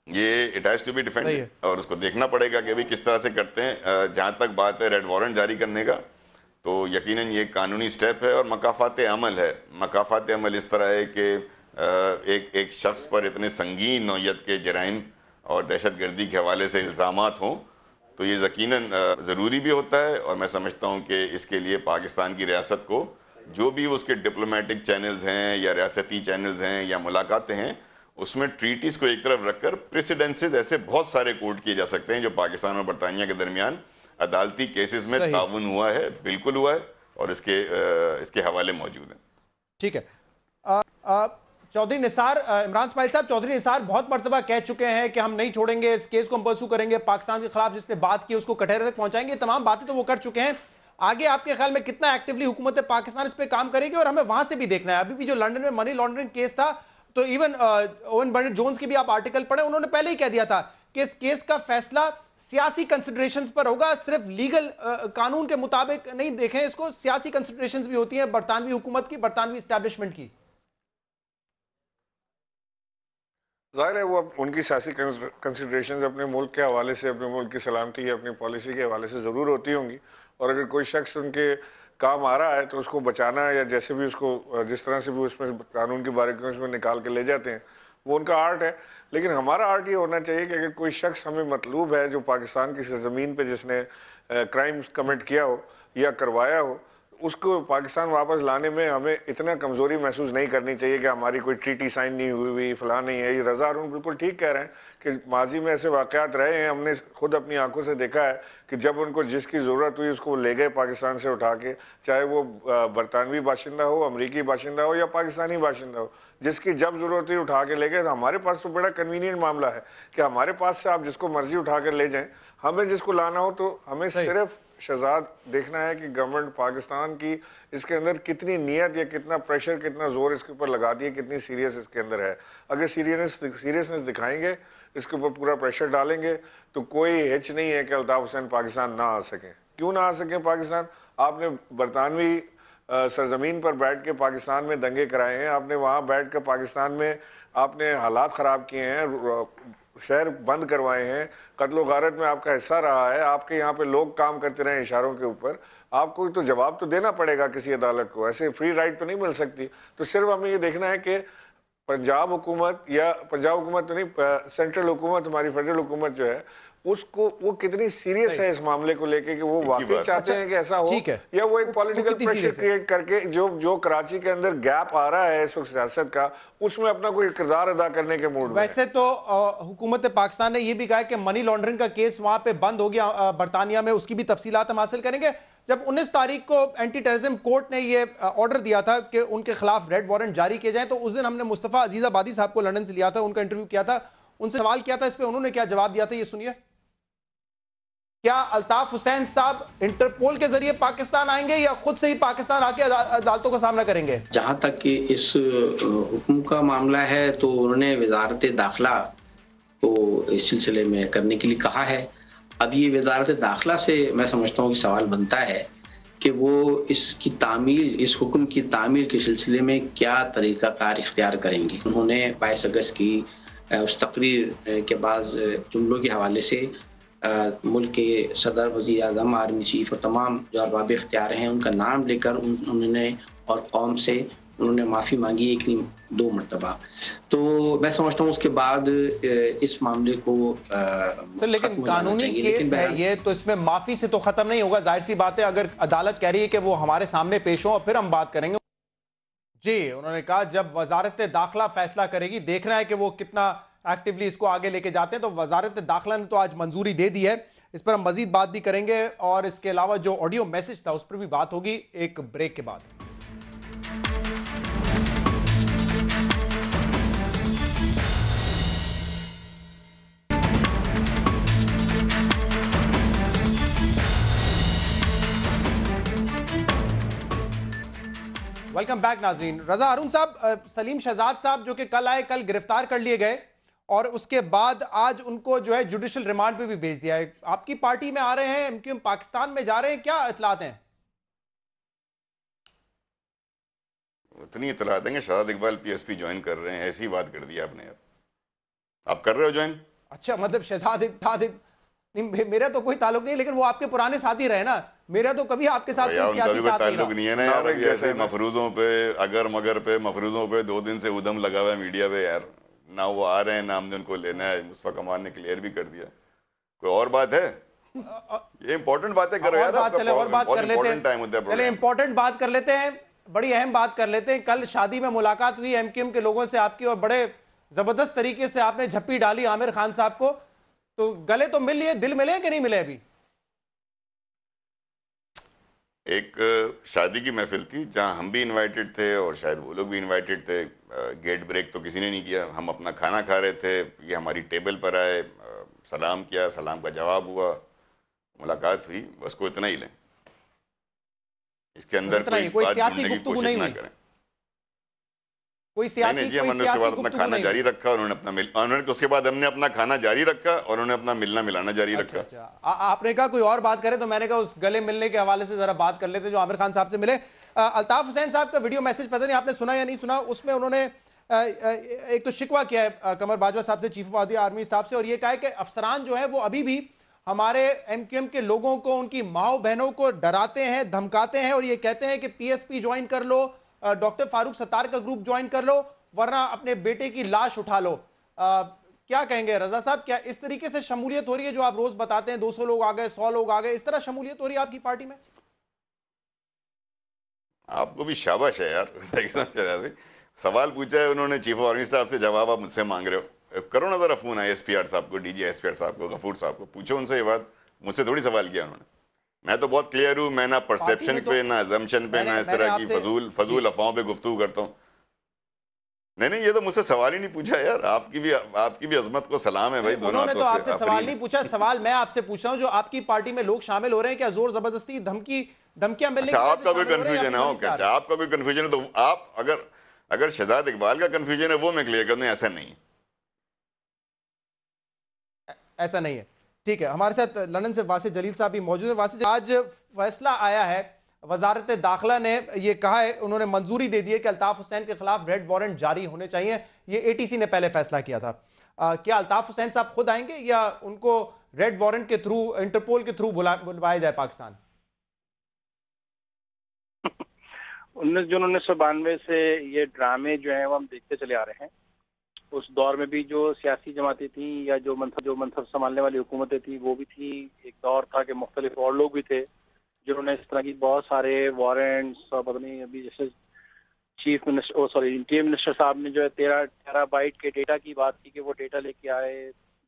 ये it has to be defended, और उसको देखना पड़ेगा कि अभी किस तरह से करते हैं। जहाँ तक बात है रेड वारंट जारी करने का, तो यकीनन ये कानूनी स्टेप है और मकाफात अमल है। मकाफात अमल इस तरह है कि एक शख्स पर इतने संगीन नौयत के जराइम और दहशतगर्दी के हवाले से इल्ज़ामात हों, तो ये यकीनन ज़रूरी भी होता है। और मैं समझता हूँ कि इसके लिए पाकिस्तान की रियासत को जो भी उसके डिप्लोमेटिक चैनल्स हैं या रियासती चैनल्स हैं या मुलाकातें हैं, उसमें ट्रीटीज़ को एक तरफ रखकर प्रेसिडेंसेस ऐसे बहुत सारे कोर्ट किए जा सकते हैं जो पाकिस्तान और बरतानिया के दरमियान अदालती केसेस में ताउन हुआ है, बिल्कुल हुआ है, और इसके हवाले मौजूद हैं। ठीक है। चौधरी निसार, इमरान इस्माइल साहब, चौधरी निसार बहुत मरतबा कह चुके हैं कि हम नहीं छोड़ेंगे इस केस को, हम परसू करेंगे, पाकिस्तान के खिलाफ जिसने बात की उसको कटहरे तक पहुंचाएंगे। तमाम बातें तो वो कर चुके हैं। आगे आपके ख्याल में कितना एक्टिवली हुकूमत पाकिस्तान इस पर काम करेगी? और हमें वहां से भी देखना है, अभी भी जो लंदन में मनी लॉन्ड्रिंग केस था, तो इवन ओवन बर्नेट जोन्स की भी आप आर्टिकल पढ़े, उन्होंने पहले ही कह दिया था कि इस केस का फैसला सियासी कंसिडरेशंस पर होगा, सिर्फ लीगल कानून के मुताबिक नहीं देखें इसको, सियासी कंसिडरेशंस भी होती हैं बरतानवी हुकूमत की, बरतानवी एस्टैब्लिशमेंट की। जाहिर है वो उनकी सियासी कंसिडरेशंस अपने मुल्क के हवाले से, अपने मुल्क की सलामती या अपनी पॉलिसी के हवाले से ज़रूर होती होंगी, और अगर कोई शख्स उनके काम आ रहा है तो उसको बचाना या जैसे भी उसको जिस तरह से भी उसमें कानून की बारीकियों उसमें निकाल के ले जाते हैं, वो उनका आर्ट है। लेकिन हमारा आर्ट ये होना चाहिए कि अगर कोई शख्स हमें मतलूब है जो पाकिस्तान की सरजमीन पे जिसने क्राइम कमिट किया हो या करवाया हो, उसको पाकिस्तान वापस लाने में हमें इतना कमज़ोरी महसूस नहीं करनी चाहिए कि हमारी कोई ट्रीटी साइन नहीं हुई फलां नहीं है। ये रज़ा हारून बिल्कुल ठीक कह रहे हैं कि माजी में ऐसे वाक़यात रहे हैं, हमने खुद अपनी आंखों से देखा है कि जब उनको जिसकी ज़रूरत हुई उसको ले गए पाकिस्तान से उठा के, चाहे वो बरतानवी बाशिंदा हो, अमरीकी बाशिंदा हो या पाकिस्तानी बाशिंदा हो, जिसकी जब ज़रूरत हुई उठा के ले गए। तो हमारे पास तो बड़ा कन्वीनियंट मामला है कि हमारे पास से आप जिसको मर्जी उठा कर ले जाएं, हमें जिसको लाना हो तो हमें सिर्फ शहजाद देखना है कि गवर्नमेंट पाकिस्तान की इसके अंदर कितनी नियत या कितना प्रेशर, कितना जोर इसके ऊपर लगा दिए, कितनी सीरियस इसके अंदर है। अगर सीरियसनेस दिखाएंगे, इसके ऊपर पूरा प्रेशर डालेंगे, तो कोई हिच नहीं है कि अल्ताफ हुसैन पाकिस्तान ना आ सकें। क्यों ना आ सकें पाकिस्तान? आपने बरतानवी सरजमीन पर बैठ के पाकिस्तान में दंगे कराए हैं, आपने वहाँ बैठ कर पाकिस्तान में आपने हालात ख़राब किए हैं, शहर बंद करवाए हैं, कत्लो गारत में आपका हिस्सा रहा है, आपके यहाँ पे लोग काम करते रहे इशारों के ऊपर, आपको तो जवाब तो देना पड़ेगा किसी अदालत को, ऐसे फ्री राइड तो नहीं मिल सकती। तो सिर्फ हमें ये देखना है कि पंजाब हुकूमत या पंजाब हुकूमत तो नहीं, सेंट्रल हुकूमत, हमारी फेडरल हुकूमत जो है, उसको वो कितनी सीरियस है इस मामले को लेके कि वो वाकई चाहते हैं कि ऐसा हो, या वो एक पॉलिटिकल प्रेशर क्रिएट करके जो कराची के अंदर गैप आ रहा है इस वक्त सियासत का, उसमें अपना कोई किरदार अदा करने के मूड में। वैसे तो हुकूमत पाकिस्तान ने यह भी कहा कि मनी लॉन्ड्रिंग का केस वहां पे बंद हो गया बरतानिया में, उसकी भी तफसीलात हम हासिल करेंगे। जब 19 तारीख को एंटी टेररिज्म कोर्ट ने ये ऑर्डर दिया था कि उनके खिलाफ रेड वारंट जारी किए जाए, तो उस दिन हमने मुस्तफ़ा अजीज़ाबादी साहब को लंदन से लिया था, उनका इंटरव्यू किया था, उनसे सवाल किया था इस पर, उन्होंने क्या जवाब दिया था ये सुनिए। क्या अल्ताफ हुसैन साहब इंटरपोल के जरिए पाकिस्तान आएंगे या खुद से ही पाकिस्तान आके अदालतों का सामना करेंगे? जहां तक कि इस हुक्म का मामला है तो उन्होंने वजारत दाखिला को इस सिलसिले में करने के लिए कहा है। अब ये वजारत दाखिला से मैं समझता हूँ कि सवाल बनता है कि वो इसकी तामील, इस हुक्म की तामील के सिलसिले में क्या तरीक़ाकार इख्तियार करेंगे। उन्होंने 22 अगस्त की उस तकरीर के बाद जुमलों के हवाले से मुल्क के सदर, वज़ीर आज़म, आर्मी चीफ और तमाम जो अरबाब इख्तियार हैं उनका नाम लेकर उन्होंने और कौम से उन्होंने माफ़ी मांगी, एक नहीं 2 मरतबा। तो मैं समझता हूँ उसके बाद इस मामले को लेकिन कानूनी केस है ये, तो इसमें माफ़ी से तो ख़त्म नहीं होगा। जाहिर सी बात है, अगर अदालत कह रही है कि वो हमारे सामने पेश हो, फिर हम बात करेंगे। जी, उन्होंने कहा जब वजारत दाखिला फैसला करेगी, देखना है कि वो कितना एक्टिवली इसको आगे लेके जाते हैं। तो वजारत दाखिला ने तो आज मंजूरी दे दी है, इस पर हम मजीद बात भी करेंगे और इसके अलावा जो ऑडियो मैसेज था उस पर भी बात होगी एक ब्रेक के बाद। वेलकम बैक नाज़रीन। रज़ा हारून साहब, सलीम शहजाद साहब जो कि कल आए, कल गिरफ्तार कर लिए गए और उसके बाद आज उनको जो है जुडिशल रिमांड पे भी भेज दिया है। आपकी पार्टी में आ रहे हैं, एमक्यूएम पाकिस्तान में जा रहे हैं, क्या इतलात हैं? उतनी इतला देंगे शहजाद इकबाल पीएसपी ज्वाइन कर रहे हैं, ऐसी बात कर दी आपने। आप कर रहे हो ज्वाइन? अच्छा, मतलब शहजाद मेरा तो कोई ताल्लुक नहीं, लेकिन वो आपके पुराने साथी रहे ना, मेरा तो कभी आपके साथ उनका भी कोई ताल्लुक नहीं है ना यार। अभी ऐसे मफरूजों पे, अगर मगर पे, मफरूजों पे 2 दिन से उदम लगा हुआ है मीडिया पे यार। ना वो आ रहे हैं, ना हमने उनको लेना है। मुस्तफा कमाल ने क्लियर भी कर दिया। कोई और बात है? ये इंपॉर्टेंट बातें करो यार, बहुत इंपॉर्टेंट टाइम होता है। चले इंपॉर्टेंट बात कर लेते हैं, बड़ी अहम बात कर लेते हैं। कल शादी में मुलाकात हुई एमक्यूएम के लोगों से आपकी, और बड़े जबरदस्त तरीके से आपने झप्पी डाली आमिर खान साहब को। तो गले तो मिल लिए, दिल मिले कि नहीं मिले अभी? एक शादी की महफिल थी जहां हम भी इनवाइटेड थे और शायद वो लोग भी इनवाइटेड थे। गेट ब्रेक तो किसी ने नहीं किया। हम अपना खाना खा रहे थे, ये हमारी टेबल पर आए, सलाम किया, सलाम का जवाब हुआ, मुलाकात हुई, बस को इतना ही लें। इसके अंदर कोई बात बोलने की कोशिश ना करें। कोई सियासी नहीं जी, हमने उसके बाद अपना खाना जारी रखा, उन्होंने उसके बाद हमने अपना खाना जारी रखा और उन्होंने अपना मिलना मिलाना जारी रखा। आपने कहा कोई और बात करे, तो मैंने कहा उस गले मिलने के हवाले से जरा बात कर लेते जो आमिर खान साहब से मिले। अल्ताफ हुसैन साहब का वीडियो मैसेज पता नहीं आपने सुना या नहीं सुना, उसमें उन्होंने एक तो शिकवा किया है कमर बाजवा साहब से, चीफ ऑफ आर्मी स्टाफ से, और ये कहा है कि अफसरान जो है वो अभी भी हमारे एमक्यूएम के लोगों को, उनकी माओ बहनों को डराते हैं, धमकाते हैं और ये कहते हैं कि पीएसपी ज्वाइन कर लो, डॉक्टर फारूक सत्तार का ग्रुप ज्वाइन कर लो। वरना अपने बेटे की लाश उठा लो। क्या कहेंगे रजा साहब, क्या इस तरीके से शमूलियत हो रही है जो आप रोज बताते हैं, 200 लोग आ गए, 100 लोग आ गए, इस तरह शमूलियत हो रही है आपकी पार्टी में? आपको भी शाबाश है यार। सवाल पूछा है उन्होंने चीफ ऑफ आर्मी स्टाफ से, जवाब आप मुझसे मांग रहे हो। करो ना जरा फोन है एसपीआर साहब को, डीजी एसपीआर साहब को, गफूर साहब को, पूछो उनसे ये बात। मुझसे थोड़ी सवाल किया उन्होंने। मैं तो बहुत क्लियर हूं, मैं ना परसेप्शन पे, ना अजम्पशन पे, ना इस तरह की फजूल अफवाहों पे गुफ्तगू करता हूँ। नहीं, ये तो मुझसे सवाल ही नहीं पूछा यार। आपकी भी अजमत को सलाम है भाई। दोनों उन्होंने तो आपसे सवाल नहीं पूछा, सवाल मैं आपसे पूछ रहा हूं, जो आपकी पार्टी में लोग शामिल हो रहे हैं, क्या जोर जबरदस्ती धमकियां मिलने? अच्छा, आपका कोई कंफ्यूजन है? क्या आपका कोई कंफ्यूजन है तो आप, अगर शहजाद इकबाल का कंफ्यूजन है वो मैं क्लियर कर दूं। ऐसा नहीं है, ऐसा नहीं है। ठीक है, हमारे साथ लंदन से वासिद जलील साहब भी मौजूद है। वासिद, आज फैसला आया है, वजारत दाखिला ने ये कहा है, उन्होंने मंजूरी दे दी है कि अल्ताफ हुसैन के खिलाफ रेड वारंट जारी होने चाहिए। ये एटीसी ने पहले फैसला किया था। क्या अल्ताफ हुसैन साहब खुद आएंगे या उनको रेड वारंट के थ्रू, इंटरपोल के थ्रू बुलवाया जाए पाकिस्तान? 19 जून 1992 से ये ड्रामे जो हैं वो हम देखते चले आ रहे हैं। उस दौर में भी जो सियासी जमातें थी या जो मंसब संभालने वाली हुकूमतें थी वो भी थी। एक दौर था कि मुख्तलिफ और लोग भी थे जिन्होंने इस तरह की बहुत सारे वारंट्स, पता नहीं अभी जैसे चीफ मिनिस्टर इंटीरियर मिनिस्टर साहब ने जो है 13 टेराबाइट के डेटा की बात की कि वो डेटा लेके आए,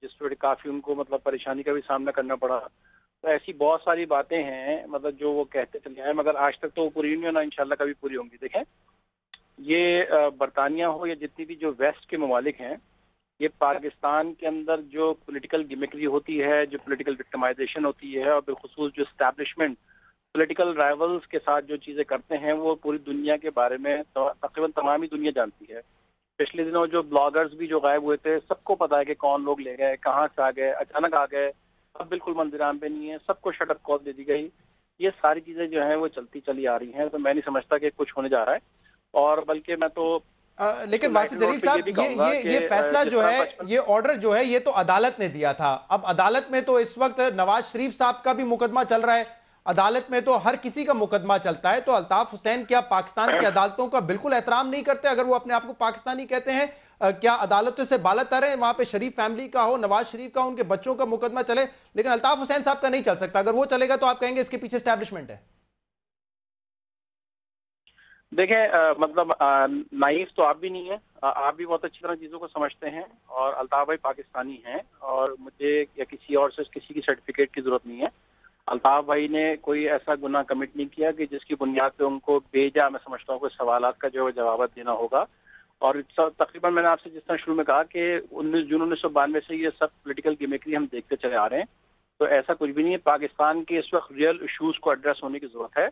जिस पर काफ़ी उनको मतलब परेशानी का भी सामना करना पड़ा। तो ऐसी बहुत सारी बातें हैं मतलब जो वो कहते चले आए, मगर आज तक तो वो पूरी नहीं होना, इंशाल्लाह कभी पूरी होंगी। देखें, ये बरतानिया हो या जितनी भी जो वेस्ट के ममालिक हैं, ये पाकिस्तान के अंदर जो पॉलिटिकल गिमिक्री होती है, जो पॉलिटिकल विक्टिमाइजेशन होती है, और बिलखुसूस जो एस्टैब्लिशमेंट पॉलिटिकल राइवल्स के साथ जो चीज़ें करते हैं, वो पूरी दुनिया के बारे में तकरीबन तमाम ही दुनिया जानती है। पिछले दिनों जो ब्लॉगर्स भी जो गायब हुए थे, सबको पता है कि कौन लोग ले गए, कहाँ से आ गए, अचानक आ गए, अब बिल्कुल मंदिराम पे नहीं है, सबको शटअप कॉल दे दी गई। ये सारी चीज़ें जो हैं वो चलती चली आ रही हैं। तो मैं नहीं समझता कि कुछ होने जा रहा है, और बल्कि मैं तो लेकिन वासिद जलील साहब, ये फैसला जो है, ये ऑर्डर जो है, ये तो अदालत ने दिया था। अब अदालत में तो इस वक्त नवाज शरीफ साहब का भी मुकदमा चल रहा है, अदालत में तो हर किसी का मुकदमा चलता है। तो अल्ताफ हुसैन क्या पाकिस्तान की अदालतों का बिल्कुल एहतराम नहीं करते? अगर वो अपने आप को पाकिस्तानी कहते हैं, क्या अदालतों से बाला तर है? वहां पे शरीफ फैमिली का हो, नवाज शरीफ का, उनके बच्चों का मुकदमा चले, लेकिन अल्ताफ हुसैन साहब का नहीं चल सकता। अगर वो चलेगा तो आप कहेंगे इसके पीछे एस्टैब्लिशमेंट है। देखें, मतलब नाइफ तो आप भी नहीं है, आप भी बहुत अच्छी तरह चीज़ों को समझते हैं, और अल्ताफ भाई पाकिस्तानी हैं, और मुझे या किसी और से किसी की सर्टिफिकेट की जरूरत नहीं है। अल्ताफ भाई ने कोई ऐसा गुनाह कमिट नहीं किया कि जिसकी बुनियाद पे उनको बेजा, मैं समझता हूँ, कोई सवालात का जो जवाब देना होगा। और तकरीबन मैंने आपसे जिस तरह शुरू में कहा कि 19 जून 1992 से ये सब पॉलिटिकल गिमिक्री हम देखते चले आ रहे हैं। तो ऐसा कुछ भी नहीं है। पाकिस्तान के इस वक्त रियल इशूज को एड्रेस होने की जरूरत है।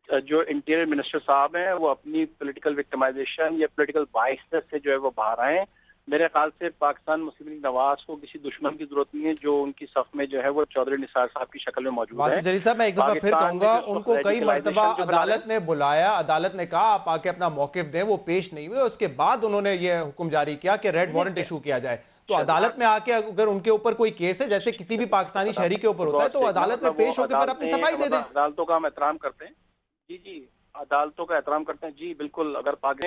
जो इंटीरियर मिनिस्टर साहब हैं वो अपनी पॉलिटिकल विक्टिमाइजेशन या पॉलिटिकल बाइसेस से जो है वो बाहर आए। मेरे ख्याल से पाकिस्तान मुस्लिम लीग नवाज को किसी दुश्मन की जरूरत नहीं है। जो उनकी सफ में जो है वो चौधरी निसार साहब की शक्ल में मौजूद है। जलील साहब, मैं एक दफा फिर कहूंगा, उनको कई मर्तबा अदालत ने बुलाया, अदालत ने कहा आप आके अपना मौकिफ दें, वो पेश नहीं हुए। उसके बाद उन्होंने ये हुक्म जारी किया कि रेड वारंट इशू किया जाए। तो अदालत में आके अगर उनके ऊपर कोई केस है, जैसे किसी भी पाकिस्तानी शहरी के ऊपर होता है, तो अदालत में पेश होकर फिर अपनी सफाई दे दें। अदालतों का हम एहतराम करते हैं जी, अदालतों का एहतराम करते हैं जी, बिल्कुल। अगर पाक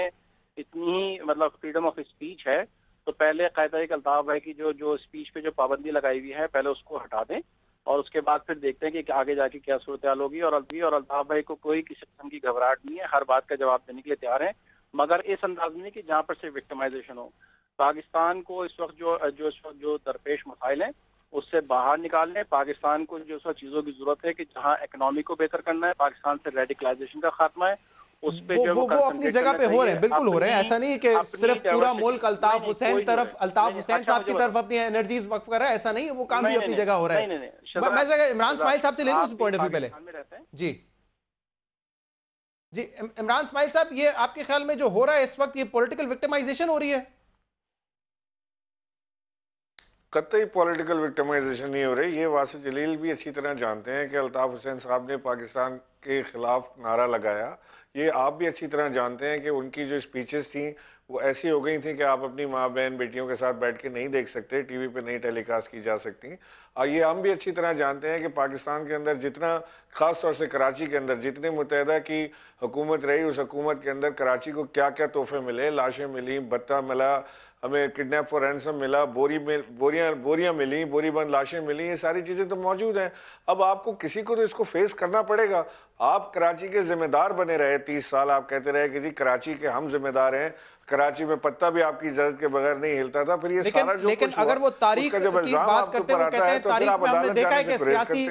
इतनी मतलब फ्रीडम ऑफ स्पीच है तो पहले कायदा एक अल्ताफ भाई की जो स्पीच पे जो पाबंदी लगाई हुई है, पहले उसको हटा दें, और उसके बाद फिर देखते हैं कि आगे जाके क्या सूरत हाल होगी। और अल्ताफ भाई को कोई किसी किस्म की घबराहट नहीं है, हर बात का जवाब देने के लिए तैयार है, मगर इस अंदाज में कि जहाँ पर सिर्फ विक्टिमाइजेशन हो। पाकिस्तान को इस वक्त जो दरपेश मसाइल हैं उससे बाहर निकालने, पाकिस्तान को जो सब चीज़ों की जरूरत है कि जहाँ इकोनॉमी को बेहतर करना है, पाकिस्तान से रेडिकलाइजेशन का खात्मा है, उस पे वो अपनी जगह पे हो रहे हैं, बिल्कुल हो रहे हैं। ऐसा नहीं है कि सिर्फ पूरा मुल्क अल्ताफ हुसैन साहब की तरफ अपनी एनर्जीज वक्फ कर रहा है, ऐसा नहीं है। वो काम भी अपनी जगह हो रहा है। मैं इमरान इस्माइल साहब से ले लूं इस पॉइंट ऑफ व्यू पहले। जी जी, इमरान इस्माइल साहब, ये आपके ख्याल में जो हो रहा है इस वक्त, ये पॉलिटिकल विक्टिमाइजेशन हो रही है? कतई पॉलिटिकल विक्टिमाइजेशन नहीं हो रही। ये वासिद जलील भी अच्छी तरह जानते हैं कि अल्ताफ हुसैन साहब ने पाकिस्तान के खिलाफ नारा लगाया। ये आप भी अच्छी तरह जानते हैं कि उनकी जो स्पीचेस थी वो ऐसी हो गई थी कि आप अपनी माँ बहन बेटियों के साथ बैठ के नहीं देख सकते, टीवी पे नहीं टेलीकास्ट की जा सकती। और ये हम भी अच्छी तरह जानते हैं कि पाकिस्तान के अंदर जितना, खास तौर से कराची के अंदर जितनी मुत्तहदा की हुकूमत रही, उस हुकूमत के अंदर कराची को क्या क्या तोहफे मिले, लाशें मिली, भत्ता मिला, हमें किडनैप फॉर रैंसम मिला, बोरियां मिली, बोरी बंद लाशें मिली, ये सारी चीज़ें तो मौजूद हैं। अब आपको किसी को तो इसको फेस करना पड़ेगा। आप कराची के जिम्मेदार बने रहे 30 साल, आप कहते रहे कि जी कराची के हम जिम्मेदार हैं, कराची में पत्ता भी आपकी इजाजत के बगैर नहीं हिलता था। फिर ये सारा जो लेकिन कुछ अगर वो तारीख की बात करते हैं, कहते हैं तारीख में हमने देखा है कि सियासी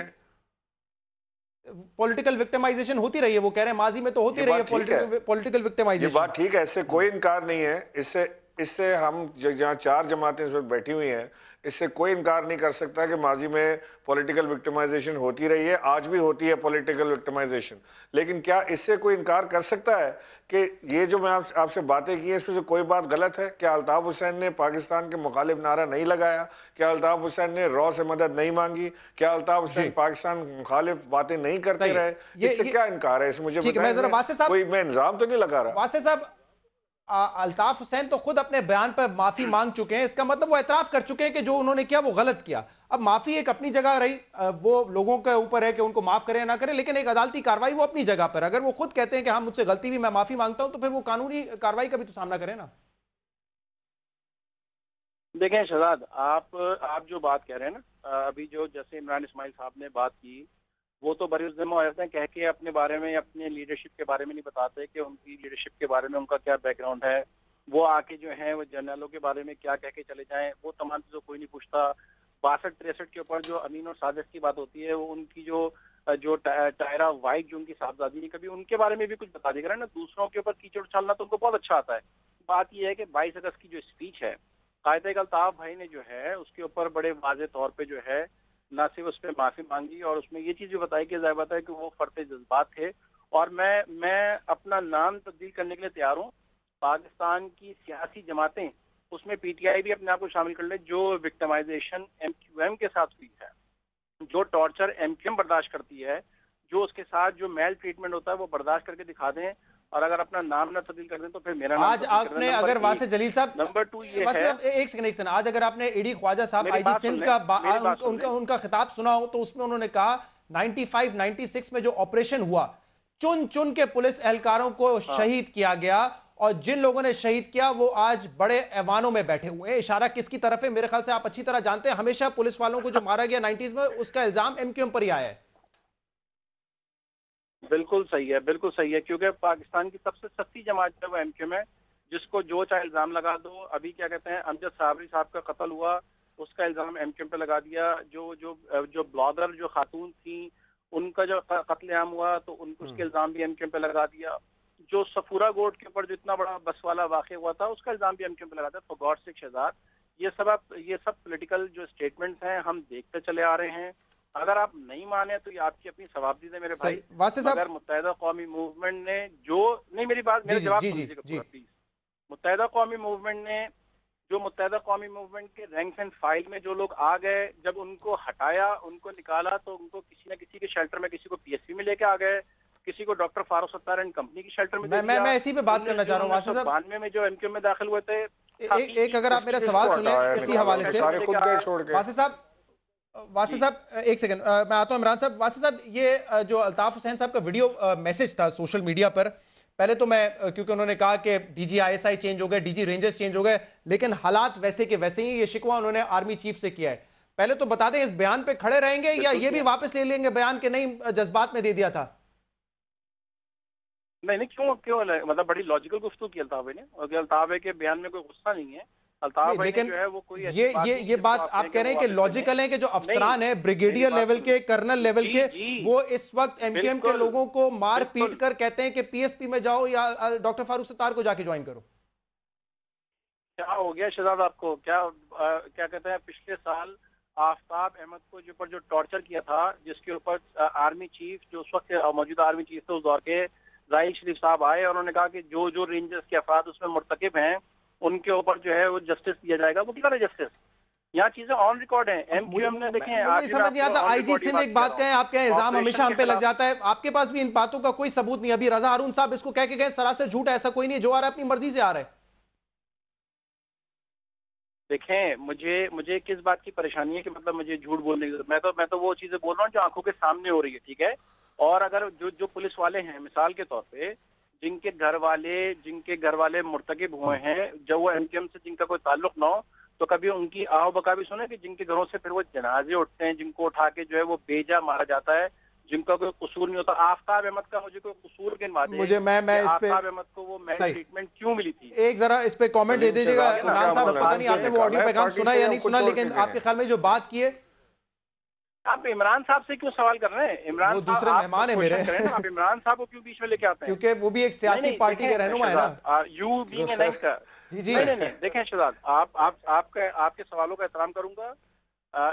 पॉलिटिकल विक्टिमाइजेशन होती रही है। वो कह रहे हैं माजी में तो होती रही है पॉलिटिकल विक्टिमाइजेशन। ये बात ठीक है, इससे कोई इनकार नहीं है। इससे हम जहाँ 4 जमातें इस वक्त बैठी हुई हैं, इससे कोई इनकार नहीं कर सकता कि माजी में पॉलिटिकल विक्टिमाइजेशन होती रही है, आज भी होती है पॉलिटिकल विक्टिमाइजेशन। लेकिन क्या इससे कोई इनकार कर सकता है कि ये जो मैं आपसे बातें की हैं इसमें से कोई बात गलत है? क्या अल्ताफ हुसैन ने पाकिस्तान के मुखालिफ नारा नहीं लगाया? क्या अल्ताफ हुसैन ने रॉ से मदद नहीं मांगी? क्या अल्ताफ हुसैन पाकिस्तान मुखालिफ बातें नहीं करते रहे? इससे क्या इनकार है? इसे मुझे बताएं। कोई मैं इल्जाम तो नहीं लगा रहा। वासे साहब, अल्ताफ हुसैन तो खुद अपने बयान पर माफी मांग चुके हैं। इसका मतलब वो एतराफ कर चुके हैं कि जो उन्होंने किया वो गलत किया। अब माफी एक अपनी जगह रही, वो लोगों के ऊपर है कि उनको माफ करें या ना करें, लेकिन एक अदालती कार्रवाई वो अपनी जगह पर। अगर वो खुद कहते हैं कि हाँ मुझसे गलती भी, मैं माफी मांगता हूं, तो फिर वो कानूनी कार्रवाई का भी तो सामना करें ना। देखें शहजाद, आप जो बात कह रहे हैं ना, अभी जो जैसे इमरान इस्माइल साहब ने बात की, वो तो बरी जिम्मा हो जाते हैं, कह के अपने बारे में, अपने लीडरशिप के बारे में नहीं बताते कि उनकी लीडरशिप के बारे में उनका क्या बैकग्राउंड है। वो आके जो है वो जर्नलों के बारे में क्या कह के चले जाएं, वो तमाम चीज़ों कोई नहीं पूछता। 62-63 के ऊपर जो अमीन और साजिश की बात होती है, वो उनकी जो टायरा वाइट जो उनकी साहबजादी ने, कभी उनके बारे में भी कुछ बता दिया ना। दूसरों के ऊपर कीचड़ उछालना तो उनको बहुत अच्छा आता है। बात यह है कि 22 अगस्त की जो स्पीच है, कायदे अल्ताफ भाई ने जो है उसके ऊपर बड़े वाज़े तौर पर जो है ना सिर्फ उस पर माफी मांगी, और उसमें ये चीज भी बताई कि जाहिर बात है कि वो फर्ते जज्बात थे, और मैं अपना नाम तब्दील करने के लिए तैयार हूँ। पाकिस्तान की सियासी जमातें, उसमें पीटीआई भी अपने आप को शामिल कर ले, जो विक्टिमाइजेशन एमक्यूएम के साथ हुई है, जो टॉर्चर एमक्यूएम बर्दाश्त करती है, जो उसके साथ जो मेल ट्रीटमेंट होता है वो बर्दाश्त करके दिखा दें, और अगर अपना नाम ना तब्दील कर दें तो फिर मेरा नाम आज आपने, अगर वासे जलील साहब, नंबर 2 ये है, एक सेकंड, आज अगर आपने ईडी ख्वाजा साहब आईजी सिंध का उनका खिताब सुना हो, तो उसमें उन्होंने कहा 95-96 में जो ऑपरेशन हुआ, चुन चुन के पुलिस एहलकारों को शहीद किया गया, और जिन लोगों ने शहीद किया वो आज बड़े ऐवानों में बैठे हुए हैं। इशारा किसकी तरफ है? मेरे ख्याल से आप अच्छी तरह जानते हैं, हमेशा पुलिस वालों को जो मारा गया 90s में, उसका इल्जाम एमक्यूएम पर ही आया है। बिल्कुल सही है, बिल्कुल सही है, क्योंकि पाकिस्तान की सबसे सस्ती जमात है वो एमक्यूएम है, जिसको जो चाहे इल्जाम लगा दो। अभी क्या कहते हैं, अमजद साबरी साहब का कत्ल हुआ, उसका इल्जाम एमक्यूएम पे लगा दिया। जो ब्लॉगर जो खातून थी, उनका जो कत्लेआम हुआ तो उसके इल्जाम भी एमक्यूएम पे लगा दिया। जो सफूरा गोट के ऊपर जो इतना बड़ा बस वाला वाक़या हुआ था, उसका इल्जाम भी एमक्यूएम पे लगा दिया। फॉर गॉड सेक शहजाद, ये सब पॉलिटिकल जो स्टेटमेंट्स हैं हम देखते चले आ रहे हैं। अगर आप नहीं माने तो ये आपकी अपनी सवाबदीद है मेरे भाई। अगर मुत्तहिदा कौमी मूवमेंट ने जो, नहीं मेरी बात, मेरा जवाब सुनिएगा पूरा प्लीज। मुत्तहिदा कौमी मूवमेंट ने, जो मुत्तहिदा कौमी मूवमेंट के रैंक एंड फाइल में जो लोग आ गए, जब उनको हटाया, उनको निकाला, तो उनको किसी न किसी के शेल्टर में, किसी को पीएसपी में लेके आ गए, किसी को doctor Farooq Sattar and company की शेल्टर में। मैं इसी पे बात करना चाह रहा हूँ वासे साहब। 92 में जो एमक्यूएम में दाखिल हुए थे, एक अगर आप मेरा सवाल सुने इसी हवाले से, वासे साहब एक सेकंड, मैं आता हूं इमरान साहब। वासे साहब, ये जो अल्ताफ हुसैन साहब का वीडियो मैसेज था सोशल मीडिया पर, पहले तो मैं, क्योंकि उन्होंने कहा कि डीजी आईएसआई चेंज हो गए, डीजी रेंजर्स चेंज हो गए, लेकिन हालात वैसे के वैसे ही, ये शिकवा उन्होंने आर्मी चीफ से किया है। पहले तो बता दें, इस बयान पे खड़े रहेंगे या ये भी वापस ले लेंगे बयान के नहीं जज्बात में दे दिया था? नहीं, क्यों मतलब बड़ी लॉजिकल गुफ्तगू की अल्ताफ ने, और अल्ताफ के बयान में कोई गुस्सा नहीं है। लेकिन जो है वो कोई ये बात आप कह रहे हैं कि लॉजिकल है कि जो अफसरान है, ब्रिगेडियर लेवल के, कर्नल लेवल के, वो इस वक्त एमक्यूएम के लोगों को मार पीट कर कहते हैं कि पीएसपी में जाओ या डॉक्टर फारूक सत्तार को जाके ज्वाइन करो। क्या हो गया शहजाद आपको? क्या कहते हैं, पिछले साल आफ्ताब अहमद को जो ऊपर जो टॉर्चर किया था, जिसके ऊपर आर्मी चीफ, जो उस वक्त मौजूदा आर्मी चीफ थे उस दौर के, राहिल शरीफ साहब आए और उन्होंने कहा कि जो रेंजर्स के अफराद उसमें मुर्तकिब हैं, उनके ऊपर जो है वो जस्टिस दिया जाएगा। वो क्या है जस्टिस? यहाँ चीजें ऑन रिकॉर्ड हैं। एमक्यूएम ने देखें, मुझे समझ नहीं आता, आईजी सिंध एक बात कहें, आप कहें इल्जाम हमेशा हम पे लग जाता है, आपके पास भी इन बातों का कोई सबूत नहीं। अभी रजा हारून साहब इसको कह के गए सरासर झूठ है, ऐसा कोई नहीं, जो आ रहा है अपनी मर्जी से आ रहा है। देखें, मुझे किस बात की परेशानी है कि मतलब मुझे झूठ बोलने की, मैं तो वो चीजें बोल रहा हूँ जो आंखों के सामने हो रही है, ठीक है। और अगर जो पुलिस वाले हैं, मिसाल के तौर पे जिनके घर वाले मुर्तकिब हुए हैं, जब वो एमक्यूएम से जिनका कोई ताल्लुक ना हो, तो कभी उनकी आओ बका भी सुने कि जिनके घरों से फिर वो जनाजे उठते हैं, जिनको उठा के जो है वो बेजा मारा जाता है, जिनका कोई कसूर नहीं होता। आफ्ताब अहमद का मुझे कोई कसूर गिनवा दे, मुझे मैं इस पे आफ्ताब अहमद को वो मेडिकल ट्रीटमेंट क्यों मिली थी? एक जरा इस पे कमेंट दे दीजिएगा इमरान साहब, पता नहीं आपने वो ऑडियो पैगाम सुना या नहीं सुना, लेकिन आपके ख्याल में जो बात की है, आप इमरान साहब से क्यों सवाल कर रहे हैं? इमरान वो दूसरे मेहमान है मेरे, आप इमरान साहब को क्यों बीच में लेके आते हैं? क्योंकि वो भी एक सियासी पार्टी के रहनुमा है ना। यू बीइंग एन एंकर, नहीं, देखें शहजाद, आपके सवालों का एहतराम करूंगा,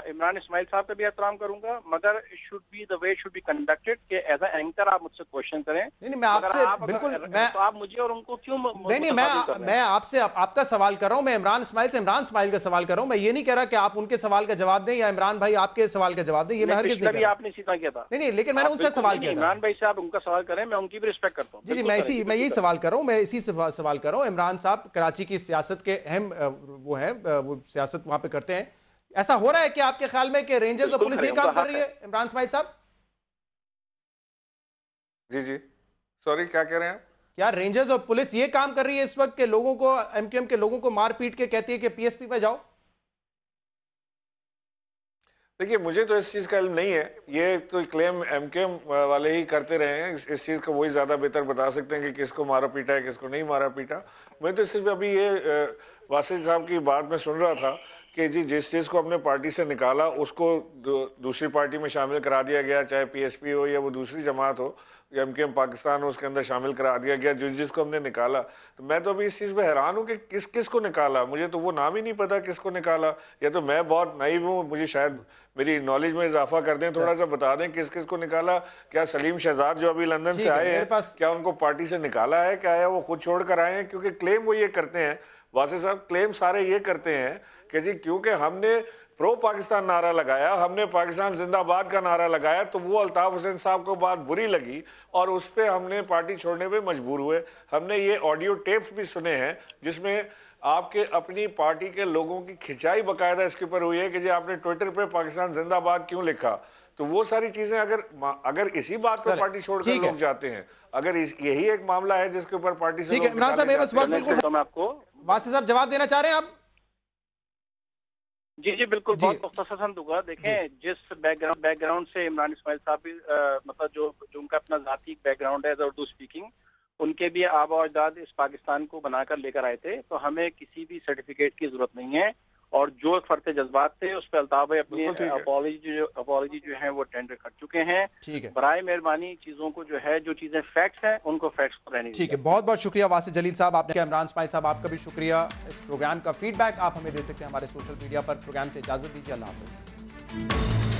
इमरान इस्माइल साहब का भी एहतराम करूंगा, मगर should be the way should be conducted कि एज अ एंकर आप मुझसे क्वेश्चन करें। नहीं, मैं आपसे बिल्कुल, मैं तो आप मुझे और उनको क्यों नहीं, मैं आपसे आपका सवाल कर रहा हूं, मैं इमरान इस्माइल का सवाल कर रहा हूं। मैं ये नहीं कह रहा कि आप उनके सवाल का जवाब दें या इमरान भाई आपके सवाल का जवाब दें, ये मैं हरगिज़ नहीं कह रहा। आपने सीधा किया था। नहीं, लेकिन मैंने उनसे सवाल किया था। इमरान भाई से आप उनका सवाल करें, मैं उनकी भी रिस्पेक्ट करता हूँ। जी, मैं यही सवाल कर रहा हूँ, मैं इसी सवाल कर रहा हूँ। इमरान साहब कराची की सियासत के अहम वो है, वो सियासत वहां पे करते हैं। ऐसा हो रहा है कि आपके ख्याल में कि रेंजर्स और पुलिस ये काम कर रही है? इमरान इस्माइल साहब जी सॉरी, क्या कह रहे हैं? क्या रेंजर्स और पुलिस ये काम कर रही है इस वक्त के लोगों को, एमक्यूएम के लोगों को मार पीट के कहती है कि पीएसपी पे जाओ? देखिए, मुझे तो इस चीज़ का इल्म नहीं है, ये तो क्लेम एमक्यूएम वाले ही करते रहे हैं। इस चीज़ को वही ज़्यादा बेहतर बता सकते हैं कि किसको मारा पीटा है, किसको नहीं मारा पीटा। मैं तो सिर्फ अभी ये वासिफ साहब की बात में सुन रहा था कि जी जिस चीज़ को अपने पार्टी से निकाला उसको दूसरी पार्टी में शामिल करा दिया गया, चाहे पीएसपी हो या वो दूसरी जमात हो, एमक्यूएम पाकिस्तान हो, उसके अंदर शामिल करा दिया गया जिसको हमने निकाला। तो मैं तो अभी इस चीज़ पे हैरान हूँ कि किस को निकाला, मुझे तो वो नाम ही नहीं पता किसको निकाला। या तो मैं बहुत नाइव हूँ, मुझे शायद मेरी नॉलेज में इजाफा कर दें, थोड़ा सा बता दें किस को निकाला। क्या सलीम शहजाद जो अभी लंदन से आए हैं, क्या उनको पार्टी से निकाला है, क्या है वो खुद छोड़ कर आए हैं? क्योंकि क्लेम वो ये करते हैं, वासिफ साहब क्लेम सारे ये करते हैं कि जी क्योंकि हमने प्रो पाकिस्तान नारा लगाया, हमने पाकिस्तान जिंदाबाद का नारा लगाया, तो वो अल्ताफ हुसैन साहब को बात बुरी लगी और उस पर हमने पार्टी छोड़ने पे मजबूर हुए। हमने ये ऑडियो टेप्स भी सुने हैं जिसमें आपके अपनी पार्टी के लोगों की खिंचाई बकायदा इसके ऊपर हुई है कि जी आपने ट्विटर पे पाकिस्तान जिंदाबाद क्यों लिखा। तो वो सारी चीजें अगर इसी बात पर पार्टी छोड़कर लोग जाते हैं, अगर यही एक मामला है जिसके ऊपर पार्टी से इमरान साहब, मैं आपको वासिफ साहब जवाब देना चाह रहे हैं आप? जी बिल्कुल, बहुत मुख्तसरन दूंगा। देखें, जिस बैकग्राउंड से इमरान इस्माइल साहब भी मतलब जो उनका अपना जाती बैकग्राउंड है एज उर्दू स्पीकिंग, उनके भी आबा और अजदाद इस पाकिस्तान को बनाकर लेकर आए थे, तो हमें किसी भी सर्टिफिकेट की जरूरत नहीं है। और जो फर्ते जज्बात थे उस पर अल्ताफ भाई अपनी अपॉलॉजी जो है वो टेंडर कर चुके हैं। ठीक है, बराए मेहरबानी चीजों को जो है, जो चीजें फैक्ट्स हैं उनको फैक्ट्स को रहने दीजिए। ठीक है, बहुत बहुत शुक्रिया वासिफ जलील साहब आपने। इमरान इस्माइल साहब आपका भी शुक्रिया। इस प्रोग्राम का फीडबैक आप हमें दे सकते हैं हमारे सोशल मीडिया पर। प्रोग्राम से इजाजत दीजिए, अल्लाह हाफिज।